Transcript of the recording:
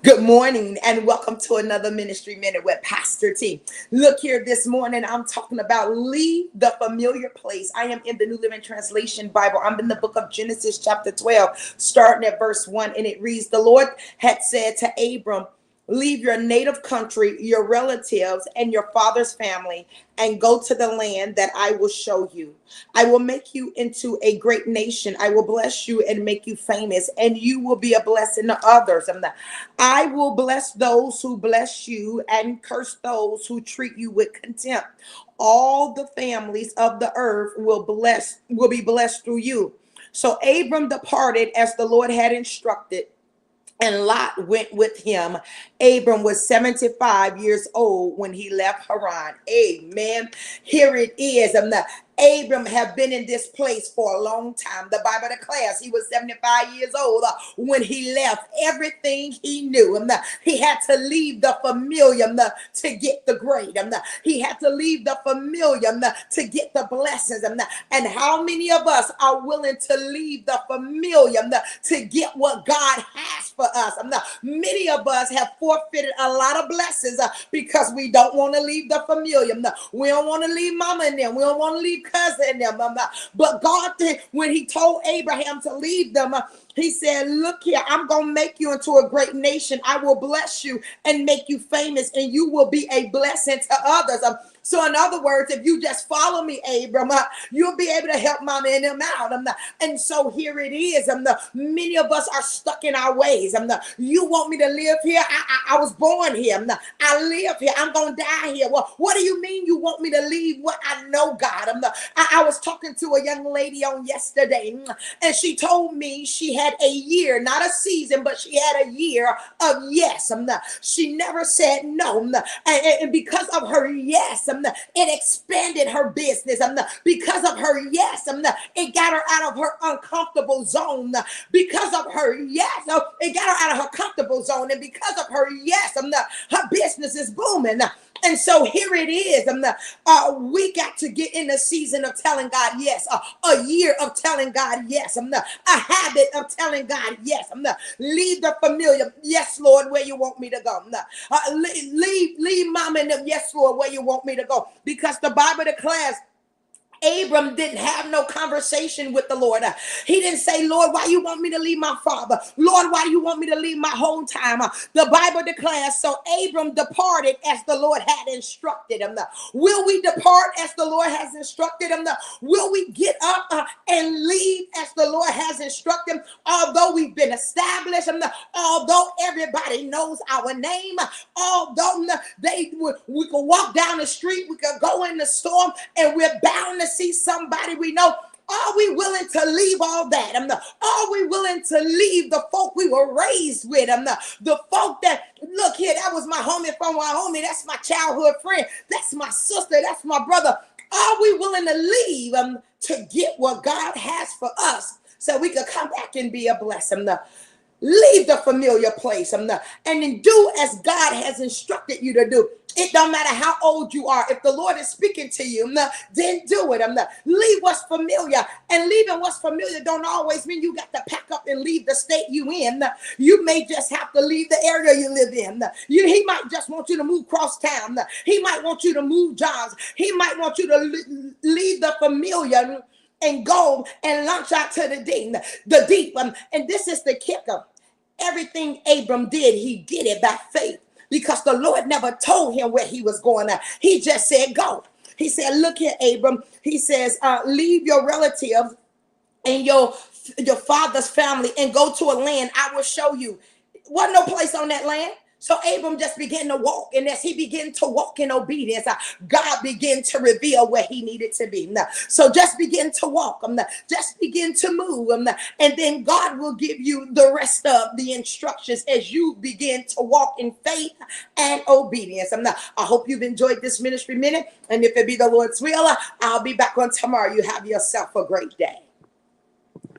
Good morning and welcome to another Ministry Minute with Pastor T. Look here, this morning I'm talking about leave the familiar place. I am in the New Living Translation Bible. I'm in the book of Genesis chapter 12, starting at verse 1, and it reads, "The Lord had said to Abram, leave your native country, your relatives, and your father's family, and go to the land that I will show you. I will make you into a great nation. I will bless you and make you famous, and you will be a blessing to others. I will bless those who bless you and curse those who treat you with contempt. All the families of the earth will be blessed through you." So Abram departed as the Lord had instructed, and Lot went with him. Abram was 75 years old when he left Haran. Amen. Here it is. Abram have been in this place for a long time. The Bible declares he was 75 years old when he left everything he knew. He had to leave the familiar to get the great. He had to leave the familiar to get the blessings. And how many of us are willing to leave the familiar to get what God has for us? Many of us have forfeited a lot of blessings because we don't want to leave the familiar. We don't want to leave mama and them. We don't want to leave cousin and them. But God did, when he told Abraham to leave them, he said, look here, I'm going to make you into a great nation. I will bless you and make you famous, and you will be a blessing to others. So in other words, if you just follow me, Abram, you'll be able to help mama and them out. And so here it is. Many of us are stuck in our ways. You want me to live here? I was born here. I live here. I'm going to die here. Well, what do you mean you want me to leave what I know, God? I was talking to a young lady on yesterday, and she told me she had a year, not a season, but she had a year of yes. She never said no. And because of her yes, it expanded her business. Because of her yes, it got her out of her uncomfortable zone. Because of her yes, it got her out of her comfortable zone. And because of her yes, her business is booming. And so here it is. We got to get in a season of telling God yes, a year of telling God yes, a habit of telling God yes. Leave the familiar, yes, Lord, where you want me to go. Leave mama and them, yes, Lord, where you want me to go. Because the Bible declares Abram didn't have no conversation with the Lord. He didn't say, Lord, why you want me to leave my father? Lord, why you want me to leave my hometown? The Bible declares, so Abram departed as the Lord had instructed him. Will we depart as the Lord has instructed him? Will we get up and leave as the Lord has instructed him? Although we've been established, although everybody knows our name, although we can walk down the street, we can go in the store, and we're bound to see somebody we know. Are we willing to leave all that? Are we willing to leave the folk we were raised with? The folk that, look here, that was my homie from Wyoming. That's my childhood friend. That's my sister. That's my brother. Are we willing to leave to get what God has for us so we could come back and be a blessing? Leave the familiar place and then do as God has instructed you to do. It don't matter how old you are. If the Lord is speaking to you, then do it. Leave what's familiar. And leaving what's familiar don't always mean you got to pack up and leave the state you in. You may just have to leave the area you live in. He might just want you to move across town. He might want you to move jobs. He might want you to leave the familiar and go and launch out to the deep. And this is the kicker. Everything Abram did, he did it by faith, because the Lord never told him where he was going. He just said, go. He said, look here, Abram. He says, leave your relatives and your father's family and go to a land I will show you. Wasn't no place on that land. So Abram just began to walk, and as he began to walk in obedience, God began to reveal where he needed to be. So just begin to walk, just begin to move, and then God will give you the rest of the instructions as you begin to walk in faith and obedience. I hope you've enjoyed this ministry minute, and if it be the Lord's will, I'll be back on tomorrow. You have yourself a great day.